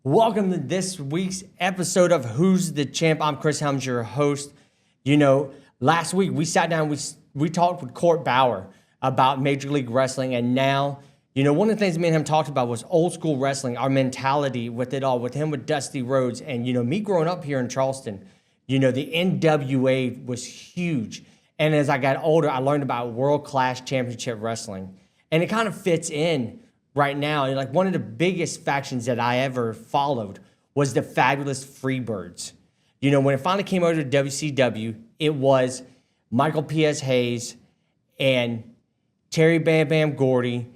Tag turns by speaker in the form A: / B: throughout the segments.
A: Welcome to this week's episode of Who's the Champ? I'm Chris Helms, your host. Last week we sat down, we talked with Court Bauer about Major League Wrestling, and now, one of the things me and him talked about was old school wrestling, our mentality with it all, with him with Dusty Rhodes, and me growing up here in Charleston, the NWA was huge. And as I got older, I learned about world-class championship wrestling. And it kind of fits in right now. Like one of the biggest factions that I ever followed was the Fabulous Freebirds. When it finally came over to WCW, it was Michael P.S. Hayes and Terry Bam Bam Gordy.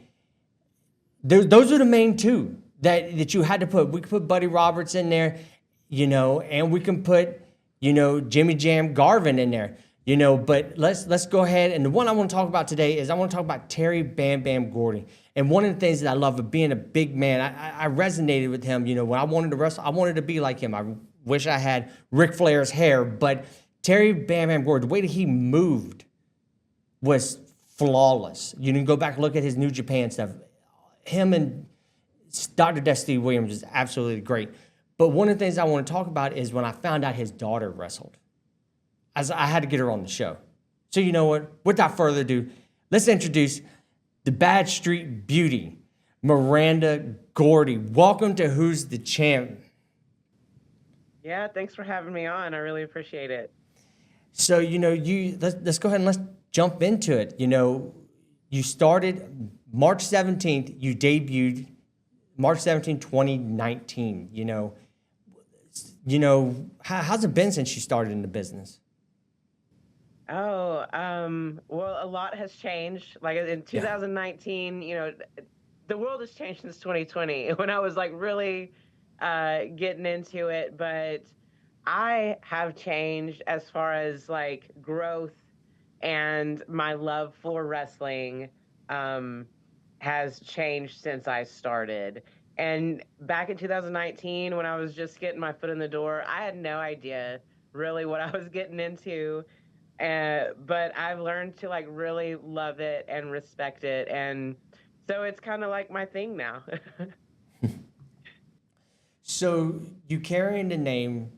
A: Those are the main two that you had to put. We could put Buddy Roberts in there, and we can put, Jimmy Jam Garvin in there. But let's go ahead. And the one I want to talk about today is I want to talk about Terry Bam Bam Gordy. And one of the things that I love of being a big man, I resonated with him. When I wanted to wrestle, I wanted to be like him. I wish I had Ric Flair's hair, but Terry Bam Bam Gordy, the way that he moved was flawless. You can go back and look at his New Japan stuff. Him and Dr. Dusty Williams is absolutely great. But one of the things I want to talk about is when I found out his daughter wrestled. I had to get her on the show. So you know what? Without further ado, let's introduce the Bad Street Beauty, Miranda Gordy. Welcome to Who's the Champ?
B: Yeah, thanks for having me on. I really appreciate it.
A: So, let's go ahead and let's jump into it. You started March 17th, you debuted March 17th, 2019. How's it been since you started in the business?
B: Oh, well, a lot has changed. Like in 2019, the world has changed since 2020 when I was like really getting into it. But I have changed as far as like growth, and my love for wrestling has changed since I started. And back in 2019, when I was just getting my foot in the door, I had no idea really what I was getting into. But I've learned to like really love it and respect it. And so it's kind of like my thing now.
A: So you carrying the name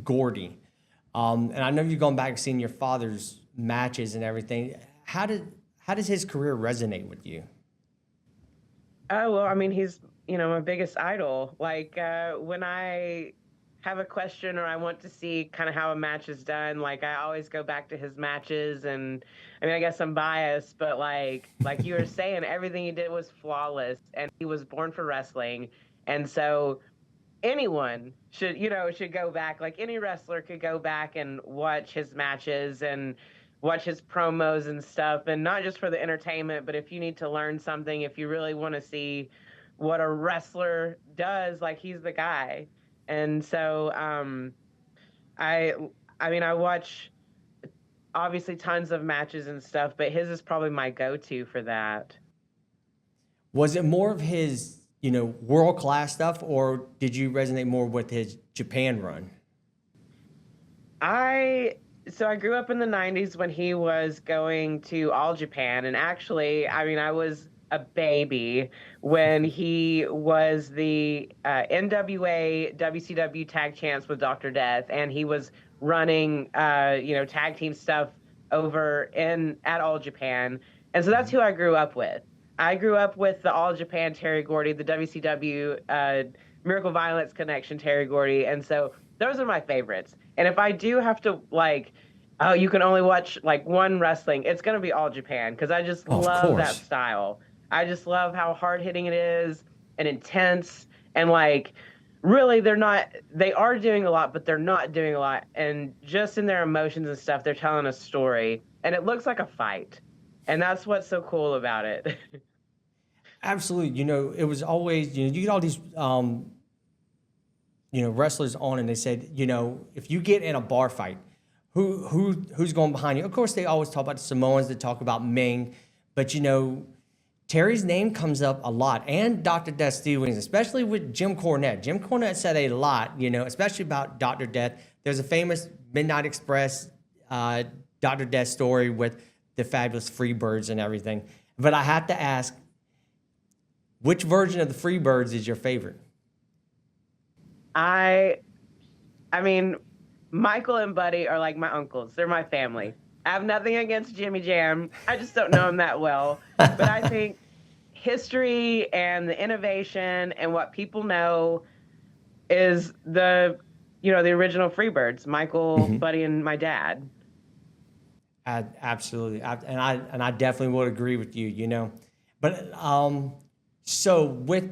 A: Gordy. And I know you've gone back and seen your father's matches and everything. How does his career resonate with you?
B: Oh, well, I mean, he's, my biggest idol. Like when I have a question or I want to see kind of how a match is done, like I always go back to his matches. And I mean, I guess I'm biased, but like you were saying, everything he did was flawless, and he was born for wrestling. And so anyone should go back. Like any wrestler could go back and watch his matches and watch his promos and stuff, and not just for the entertainment, but if you need to learn something, if you really want to see what a wrestler does, like he's the guy. And so I watch obviously tons of matches and stuff, but his is probably my go-to for that.
A: Was it more of his, world-class stuff, or did you resonate more with his Japan run?
B: So I grew up in the 90s when he was going to All Japan, and actually, I was a baby when he was the NWA WCW tag champs with Dr. Death, and he was running tag team stuff over at All Japan. And so that's who I grew up with. I grew up with the All Japan Terry Gordy, the WCW Miracle Violence Connection Terry Gordy, and so those are my favorites. And if I do have to you can only watch like one wrestling, it's gonna be All Japan, because I just love that style. I just love how hard hitting it is and intense, and like really they are doing a lot, but they're not doing a lot. And just in their emotions and stuff, they're telling a story, and it looks like a fight. And that's what's so cool about it.
A: Absolutely. It was always, you get all these, wrestlers on, and they said, if you get in a bar fight, who's going behind you? Of course, they always talk about the Samoans, they talk about Ming, but Terry's name comes up a lot, and Dr. Death Steve Williams, especially with Jim Cornette. Jim Cornette said a lot, especially about Dr. Death. There's a famous Midnight Express Dr. Death story with the Fabulous Freebirds and everything. But I have to ask, which version of the Freebirds is your favorite?
B: I I mean, Michael and Buddy are like my uncles. They're my family. I have nothing against Jimmy Jam. I just don't know him that well. But I think history and the innovation and what people know is the original Freebirds, Michael,
A: Mhm.
B: Buddy, and my dad.
A: Absolutely, and I definitely would agree with you. But so with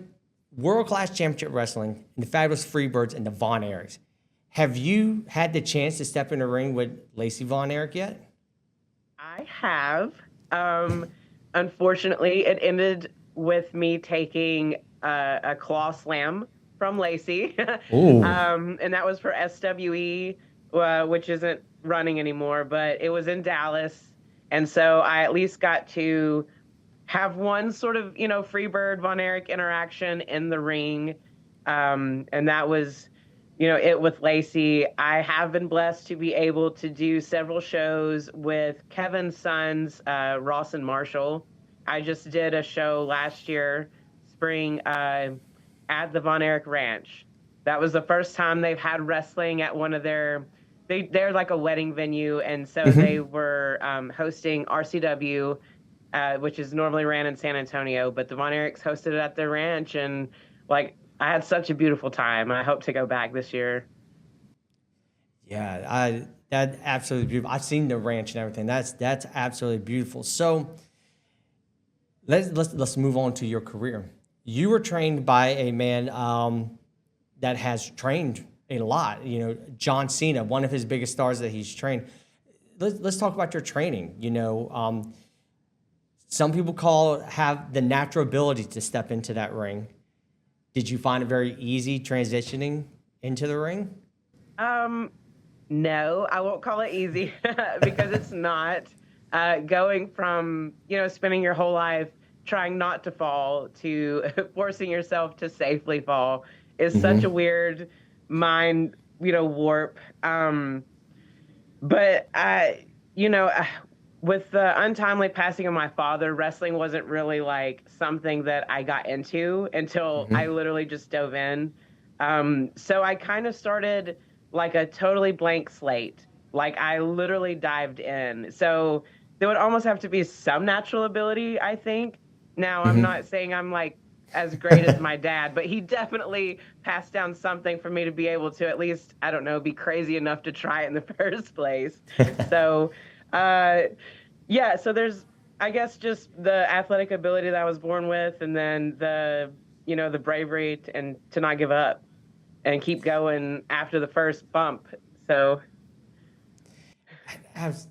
A: world class championship wrestling and the Fabulous Freebirds and the Von Erichs, have you had the chance to step in the ring with Lacey Von Erich yet?
B: I have. Um, Unfortunately, it ended with me taking a claw slam from Lacey,
A: Oh.
B: and that was for SWE, which isn't running anymore, but it was in Dallas, and so I at least got to have one sort of Freebird Von Erich interaction in the ring, and that was it with Lacey. I have been blessed to be able to do several shows with Kevin's sons, Ross and Marshall. I just did a show last year, spring, at the Von Erich Ranch. That was the first time they've had wrestling at one of they're like a wedding venue, and so they
A: Hmm.
B: were hosting RCW, which is normally ran in San Antonio, but the Von Erichs hosted it at their ranch, and like I had such a beautiful time. I hope to go back this year.
A: Yeah, I that absolutely beautiful. I've seen the ranch and everything. That's absolutely beautiful. So let's move on to your career. You were trained by a man that has trained a lot. John Cena, one of his biggest stars that he's trained. Let's talk about your training. Some people have the natural ability to step into that ring. Did you find it very easy transitioning into the ring?
B: Um, no, I won't call it easy because it's not. Going from spending your whole life trying not to fall to forcing yourself to safely fall is such a
A: Hmm.
B: weird mind warp. But with the untimely passing of my father, wrestling wasn't really like something that I got into until I
A: Hmm.
B: literally just dove in. So I kind of started like a totally blank slate. Like I literally dived in. So there would almost have to be some natural ability, I think. Now, I'm
A: Hmm.
B: not saying I'm like as great as my dad, but he definitely passed down something for me to be able to at least, I don't know, be crazy enough to try it in the first place. So, uh, yeah, so there's, I guess, just the athletic ability that I was born with, and then the bravery and to not give up and keep going after the first bump. So,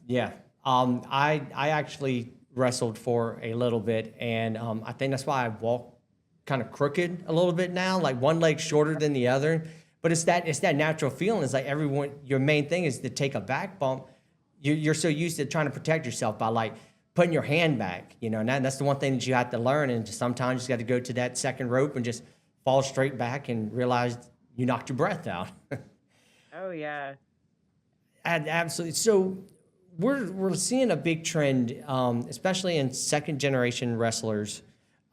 A: Yeah. I actually wrestled for a little bit, and I think that's why I walk kind of crooked a little bit now, like one leg shorter than the other. But it's that natural feeling. It's like everyone. Your main thing is to take a back bump. You're so used to trying to protect yourself by like putting your hand back, and that's the one thing that you have to learn. And just sometimes you just got to go to that second rope and just fall straight back and realize you knocked your breath out.
B: oh yeah.
A: Absolutely. So we're seeing a big trend, especially in second generation wrestlers,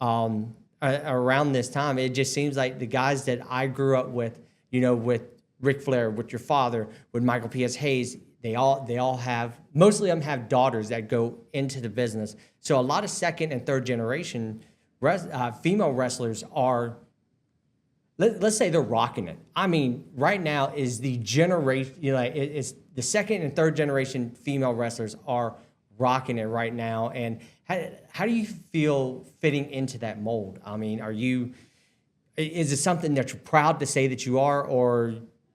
A: around this time. It just seems like the guys that I grew up with, with Ric Flair, with your father, with Michael P.S. Hayes, they all have, mostly of them have daughters that go into the business. So a lot of second and third generation female wrestlers are, let's say they're rocking it. I mean, right now is the generation, it's the second and third generation female wrestlers are rocking it right now. And how do you feel fitting into that mold? I mean, is it something that you're proud to say that you are, or,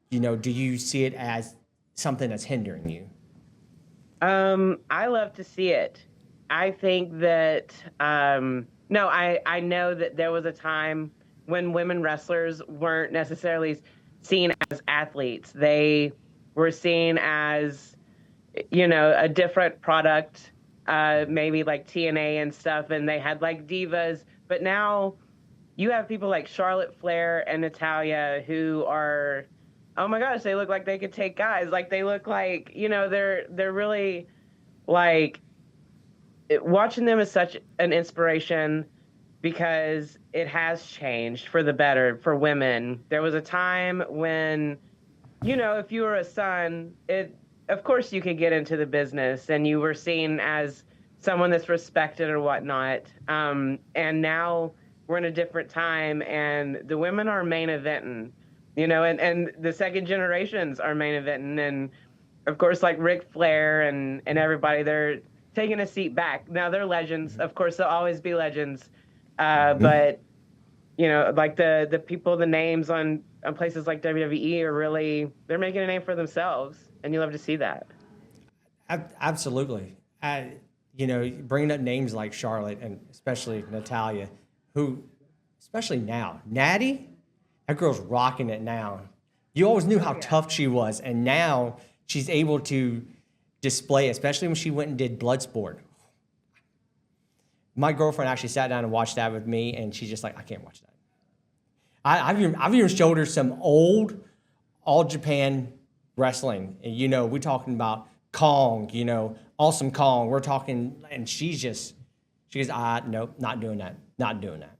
A: do you see it as something that's hindering you?
B: I love to see it. I think that no, I know that there was a time when women wrestlers weren't necessarily seen as athletes. They were seen as a different product, maybe like TNA and stuff, and they had like divas. But now you have people like Charlotte Flair and Natalia who are, oh my gosh, they look like they could take guys. Like they look like they're really like watching them is such an inspiration. because it has changed for the better for women. There was a time when, if you were a son, of course you could get into the business and you were seen as someone that's respected or whatnot. And now we're in a different time, and the women are main eventing, and the second generations are main eventing. And of course, like Ric Flair and everybody, they're taking a seat back. Now they're legends. Of course, they'll always be legends. But like the people, the names on places like WWE are really, they're making a name for themselves, and you love to see that.
A: Absolutely. Bringing up names like Charlotte and especially Natalia, who, especially now, Natty, that girl's rocking it now. You always knew how tough she was, and now she's able to display, especially when she went and did Bloodsport. My girlfriend actually sat down and watched that with me, and she's just like, I can't watch that. I've even showed her some old All Japan wrestling. And, we're talking about Kong, Awesome Kong. We're talking, and she goes, nope, not doing that. Not doing that.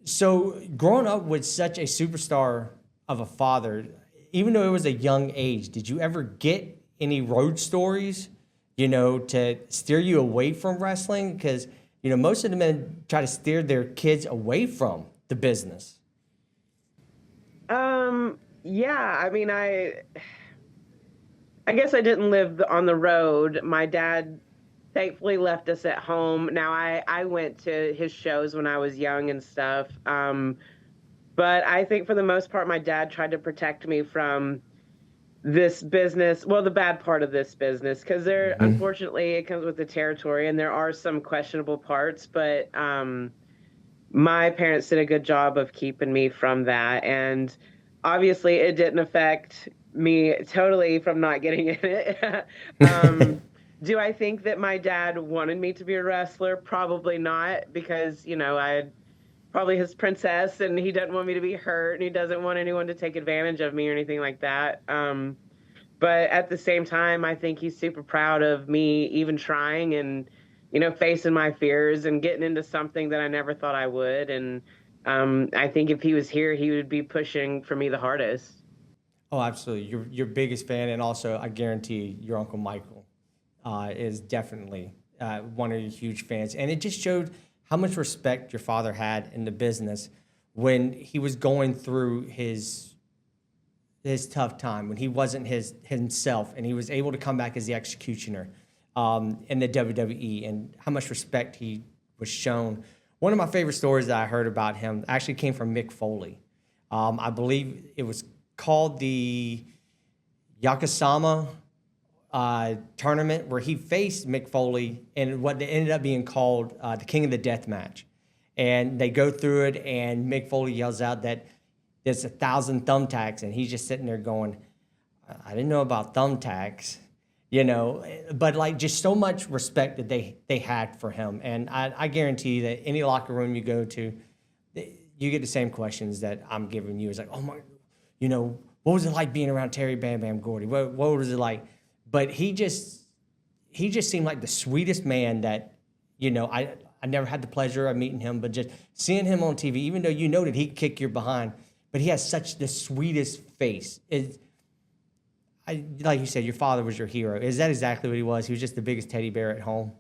A: So growing up with such a superstar of a father, even though it was a young age, did you ever get any road stories, to steer you away from wrestling? Because, most of the men try to steer their kids away from the business.
B: Yeah, I mean, I guess I didn't live on the road. My dad thankfully left us at home. Now I went to his shows when I was young and stuff. But I think for the most part, my dad tried to protect me from this business. Well, the bad part of this business, because unfortunately, it comes with the territory, and there are some questionable parts. But my parents did a good job of keeping me from that, and obviously, it didn't affect me totally from not getting in it. Do I think that my dad wanted me to be a wrestler? Probably not, because I probably his princess, and he doesn't want me to be hurt, and he doesn't want anyone to take advantage of me or anything like that. But at the same time, I think he's super proud of me even trying and, facing my fears and getting into something that I never thought I would. And I think if he was here, he would be pushing for me the hardest.
A: Oh, absolutely. Your biggest fan, and also I guarantee your Uncle Michael is definitely one of your huge fans. And it just showed how much respect your father had in the business when he was going through his tough time, when he wasn't himself, and he was able to come back as the executioner in the WWE, and how much respect he was shown. One of my favorite stories that I heard about him actually came from Mick Foley. I believe it was called the Yakasama tournament, where he faced Mick Foley in what ended up being called the King of the Death match. And they go through it, and Mick Foley yells out that there's 1,000 thumbtacks, and he's just sitting there going, I didn't know about thumbtacks, but like just so much respect that they had for him. And I guarantee that any locker room you go to, you get the same questions that I'm giving you. It's like, oh my, what was it like being around Terry Bam Bam Gordy? What was it like? But he just seemed like the sweetest man that, I never had the pleasure of meeting him, but just seeing him on TV, even though that he'd kick your behind, but he has such the sweetest face. Like you said, your father was your hero. Is that exactly what he was? He was just the biggest teddy bear at home.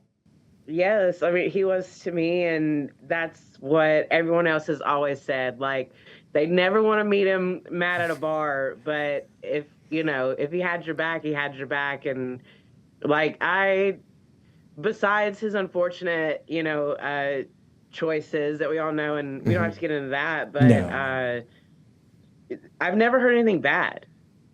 B: Yes, I mean, he was to me, and that's what everyone else has always said. Like, they never want to meet him mad at a bar, but if he had your back, he had your back. And like, besides his unfortunate, choices that we all know, and we don't have to get into that, but
A: No.
B: I've never heard anything bad.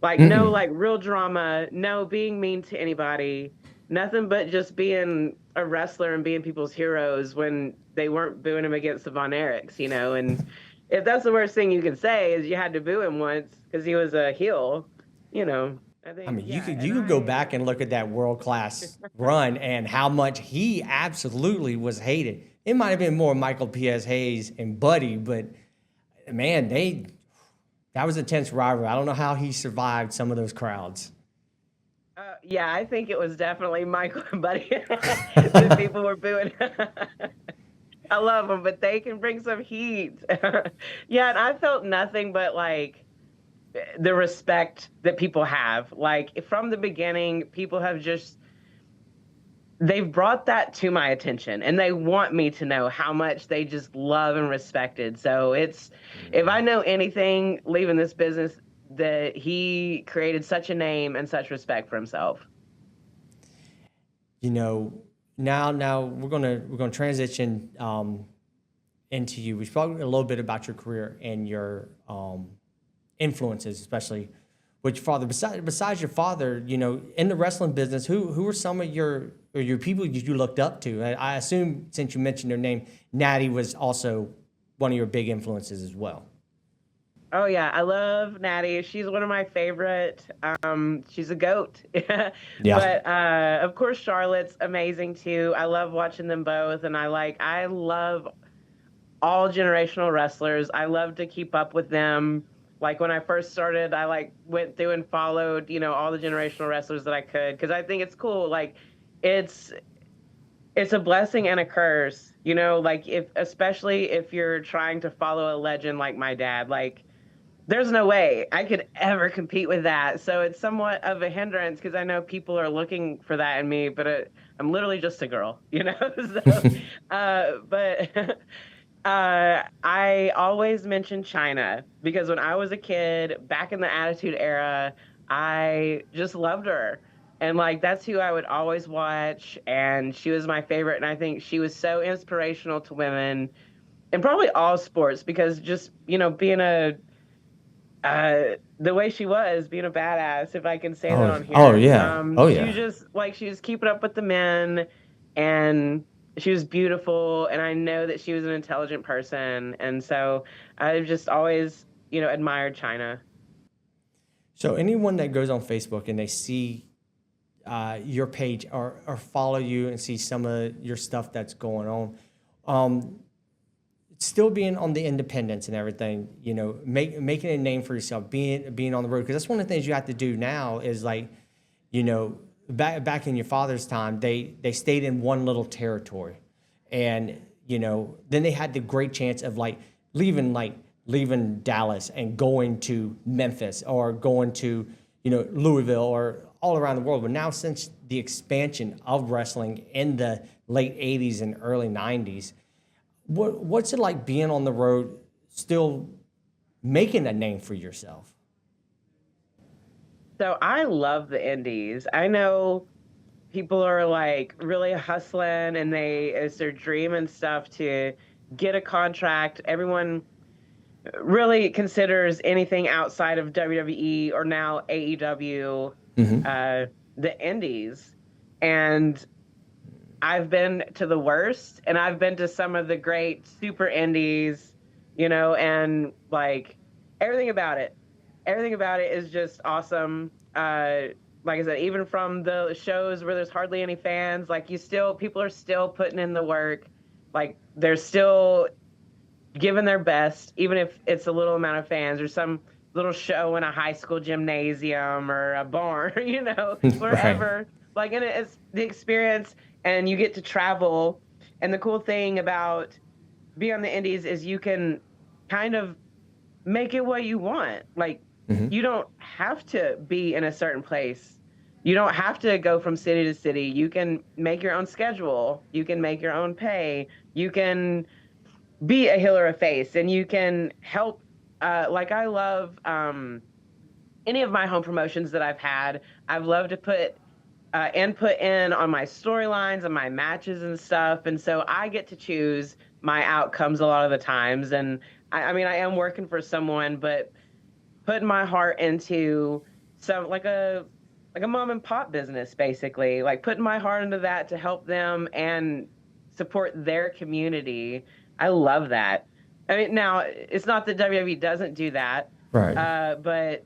B: Like, no, like real drama, no being mean to anybody, nothing but just being a wrestler and being people's heroes when they weren't booing him against the Von Erichs, and if that's the worst thing you could say is you had to boo him once because he was a heel, I
A: I
B: think,
A: mean,
B: yeah.
A: you could go back and look at that world class run and how much he absolutely was hated. It might have been more Michael P.S. Hayes and Buddy, but man, that was intense rivalry. I don't know how he survived some of those crowds.
B: Yeah, I think it was definitely Michael and Buddy that people were booing. I love them, but they can bring some heat. Yeah, and I felt nothing but like the respect that people have. Like from the beginning, people have just they've brought that to my attention and they want me to know how much they just love and respected. So it's if I know anything leaving this business that he created such a name and such respect for himself.
A: You know, now we're gonna transition into you. We spoke a little bit about your career and your influences, especially with your father. Besides your father, you know, in the wrestling business, who are some of your people you looked up to? I assume since you mentioned their name, Natty was also one of your big influences as well.
B: Oh yeah, I love Natty. She's one of my favorite. She's a goat.
A: Yeah.
B: But of course Charlotte's amazing too. I love watching them both and I love all generational wrestlers. I love to keep up with them. Like when I first started, I like went through and followed, all the generational wrestlers that I could because I think it's cool. Like it's it's a blessing and a curse, like if especially if you're trying to follow a legend like my dad, like there's no way I could ever compete with that. So it's somewhat of a hindrance because I know people are looking for that in me, but I'm literally just a girl, So, but I always mention China because when I was a kid, back in the Attitude Era, I just loved her. And like that's who I would always watch, and she was my favorite. And I think she was so inspirational to women in probably all sports because just being the way she was, being a badass, if I can say that
A: Oh,
B: on
A: oh
B: here.
A: yeah, oh
B: She was
A: yeah.
B: just like she was keeping up with the men, and she was beautiful, and I know that she was an intelligent person, and so I've just always, admired China.
A: So anyone that goes on Facebook and they see your page or follow you and see some of your stuff that's going on, um, still being on the independence and everything, making a name for yourself, being on the road, because that's one of the things you have to do now is like, back in your father's time, they stayed in one little territory, and then they had the great chance of leaving Dallas and going to Memphis or going to Louisville or all around the world. But now since the expansion of wrestling in the late '80s and early '90s, what's it like being on the road, still making a name for yourself?
B: So I love the indies. I know people are like really hustling and it's their dream and stuff to get a contract. Everyone really considers anything outside of WWE or now AEW, uh, the indies. And I've been to the worst and I've been to some of the great super indies, and like everything about it. Everything about it is just awesome. Like I said, even from the shows where there's hardly any fans, like people are still putting in the work. Like they're still giving their best, even if it's a little amount of fans or some little show in a high school gymnasium or a barn,
A: Right.
B: wherever. Like, and it's the experience, and you get to travel. And the cool thing about being on the Indies is you can kind of make it what you want. Like, you don't have to be in a certain place. You don't have to go from city to city. You can make your own schedule. You can make your own pay. You can be a heel or a face, and you can help. Like I love any of my home promotions that I've had. I've loved to put input in on my storylines and my matches and stuff, and so I get to choose my outcomes a lot of the times. And I mean, I am working for someone, but putting my heart into some like a mom and pop business, basically, like putting my heart into that to help them and support their community. I love that. I mean, now it's not that WWE doesn't do that,
A: Right.
B: but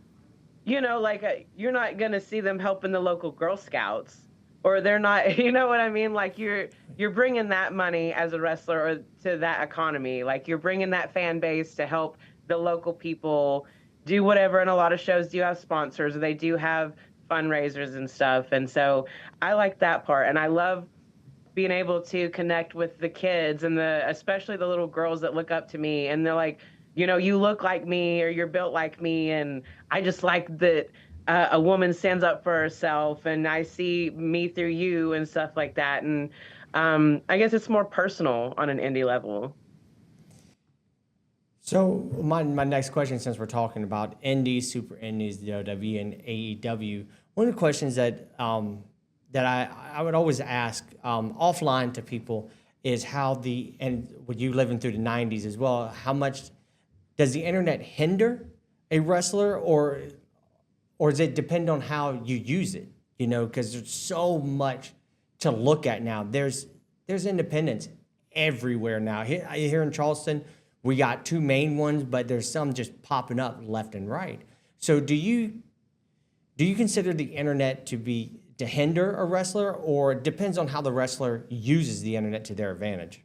B: like you're not gonna see them helping the local Girl Scouts, or they're not. You know what I mean? Like you're bringing that money as a wrestler or to that economy. Like you're bringing that fan base to help the local people do whatever. And a lot of shows do have sponsors, or they do have fundraisers and stuff. And so I like that part, and I love being able to connect with the kids and especially the little girls that look up to me and they're like, you look like me or you're built like me, and I just like that a woman stands up for herself, and I see me through you and stuff like that. And I guess it's more personal on an indie level.
A: So my next question, since we're talking about indies, super indies, the WWE and AEW, one of the questions that I would always ask offline to people is and with you living through the 90s as well, how much does the internet hinder a wrestler, or does it depend on how you use it? Because there's so much to look at now. There's independents everywhere now. Here in Charleston, we got two main ones, but there's some just popping up left and right. So do you consider the internet to hinder a wrestler, or it depends on how the wrestler uses the internet to their advantage?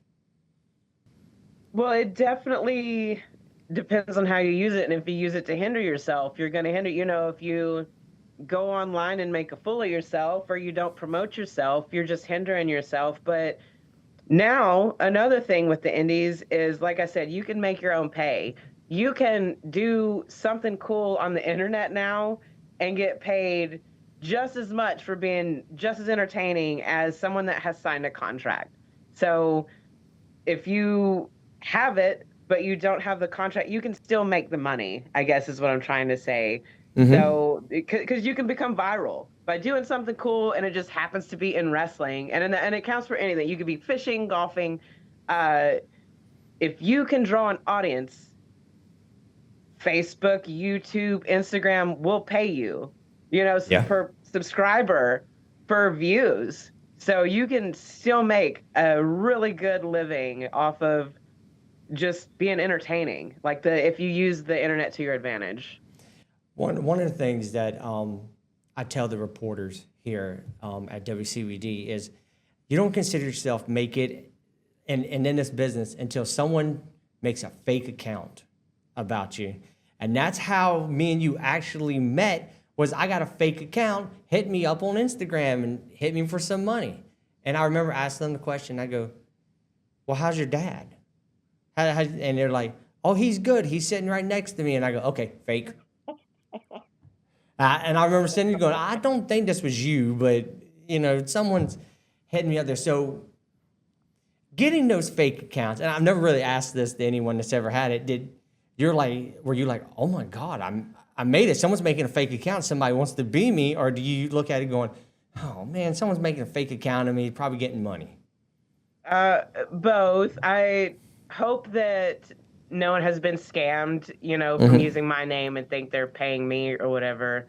B: Well, it definitely depends on how you use it. And if you use it to hinder yourself, you're going to hinder, if you go online and make a fool of yourself or you don't promote yourself, you're just hindering yourself. But now, another thing with the indies is, like I said, you can make your own pay. You can do something cool on the internet now and get paid just as much for being just as entertaining as someone that has signed a contract. So if you have it, but you don't have the contract, you can still make the money, I guess is what I'm trying to say. Mm-hmm. So, because you can become viral by doing something cool, and it just happens to be in wrestling, and it counts for anything. You could be fishing, golfing. If you can draw an audience, Facebook, YouTube, Instagram will pay you, per subscriber, for views. So you can still make a really good living off of just being entertaining, if you use the internet to your advantage.
A: One of the things that I tell the reporters here at WCWD is, you don't consider yourself make it and in this business until someone makes a fake account about you. And that's how me and you actually met. Was I got a fake account, hit me up on Instagram and hit me for some money. And I remember asking them the question, I go, well, how's your dad? And they're like, oh, he's good. He's sitting right next to me. And I go, okay, fake. And I remember sitting there going, I don't think this was you, but, someone's hitting me up there. So getting those fake accounts, and I've never really asked this to anyone that's ever had it, were you like, oh my God, I made it. Someone's making a fake account. Somebody wants to be me. Or do you look at it going, oh man, someone's making a fake account of me, probably getting money?
B: Both. I hope that no one has been scammed, from
A: Mm-hmm.
B: using my name and think they're paying me or whatever.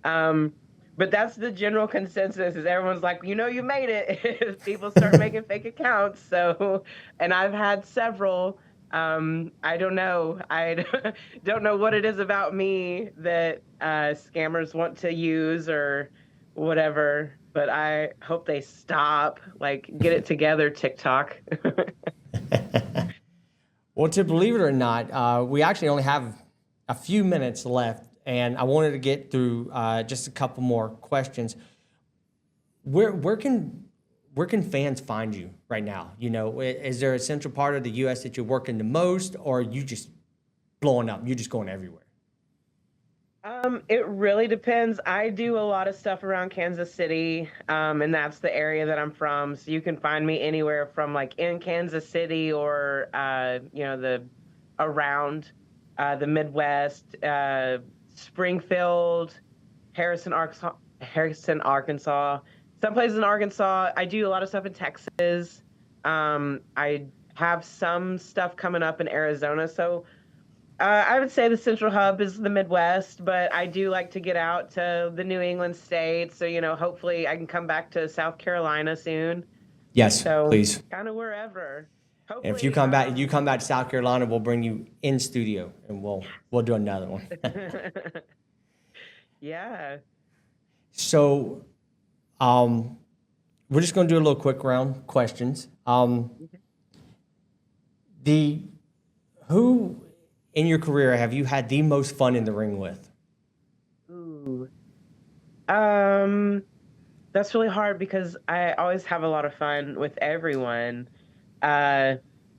B: But that's the general consensus, is everyone's like, you made it if people start making fake accounts. So, and I've had several. I don't know. I don't know what it is about me that scammers want to use or whatever, but I hope they stop. Get it together, TikTok.
A: Well, to believe it or not, we actually only have a few minutes left, and I wanted to get through just a couple more questions. Where can fans find you right now? Is there a central part of the U.S. that you're working the most, or are you just blowing up? You're just going everywhere?
B: It really depends. I do a lot of stuff around Kansas City, and that's the area that I'm from. So you can find me anywhere from in Kansas City or around the Midwest, Springfield, Harrison, Arkansas. Some places in Arkansas. I do a lot of stuff in Texas. I have some stuff coming up in Arizona. So I would say the central hub is the Midwest, but I do like to get out to the New England states. So, hopefully I can come back to South Carolina soon.
A: Yes, so, please.
B: Kind of wherever. Hopefully,
A: and if you come back to South Carolina, we'll bring you in studio and we'll do another one.
B: Yeah.
A: So, we're just going to do a little quick round questions. Who in your career have you had the most fun in the ring with?
B: Ooh. That's really hard because I always have a lot of fun with everyone. Uh,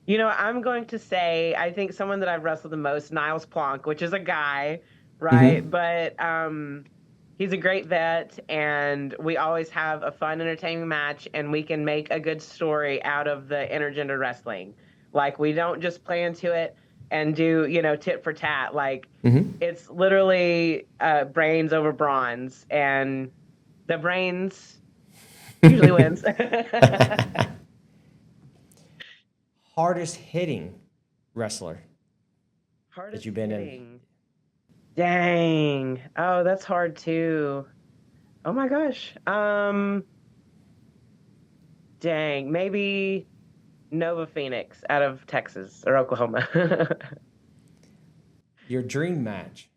B: I'm going to say I think someone that I've wrestled the most, Niles Plonk, which is a guy, right?
A: Hmm.
B: But he's a great vet, and we always have a fun, entertaining match, and we can make a good story out of the intergender wrestling. Like we don't just play into it and do, tit for tat. Like
A: Hmm.
B: it's literally brains over bronze, and the brains usually wins.
A: Hardest hitting wrestler that
B: Hardest
A: you've been in?
B: hitting. Dang. Oh, that's hard too. Oh my gosh. Dang. Maybe Nova Phoenix out of Texas or Oklahoma.
A: Your dream match?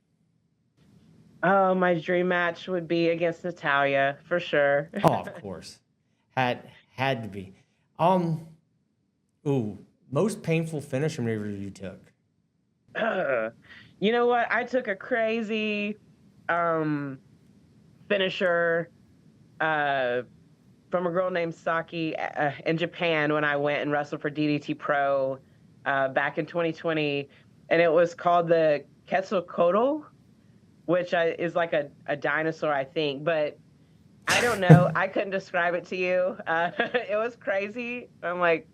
B: Oh, my dream match would be against Natalia for sure.
A: Oh, of course. Had to be. Um, ooh, most painful finisher maneuver you took.
B: You know what? I took a crazy um finisher uh from a girl named Saki in Japan when I went and wrestled for DDT Pro back in 2020, and it was called the Quetzalcoatl, which is like a dinosaur, I think, but I don't know. I couldn't describe it to you. It was crazy. I'm like,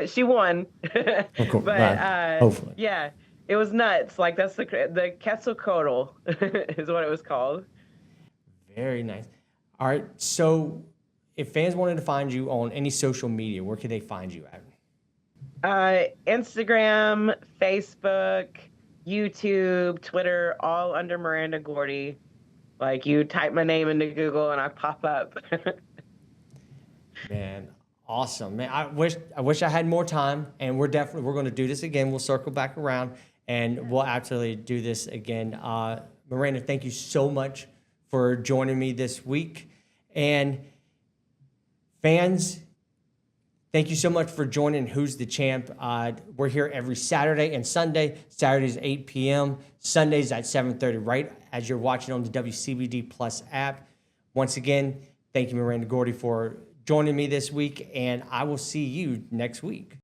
B: she won,
A: Of course,
B: but
A: right. Hopefully.
B: yeah, it was nuts. Like that's the Quetzalcoatl is what it was called.
A: Very nice. All right. So, if fans wanted to find you on any social media, where could they find you at?
B: Instagram, Facebook, YouTube, Twitter, all under Miranda Gordy. Like you type my name into Google and I pop up.
A: Man, awesome. Man, I wish I had more time, and we're going to do this again. We'll circle back around, and we'll absolutely do this again. Miranda, thank you so much for joining me this week, and fans, thank you so much for joining Who's the Champ. We're here every Saturday and Sunday. Saturdays 8 p.m. Sundays at 7:30. Right as you're watching on the WCBD Plus app. Once again, thank you, Miranda Gordy, for joining me this week, and I will see you next week.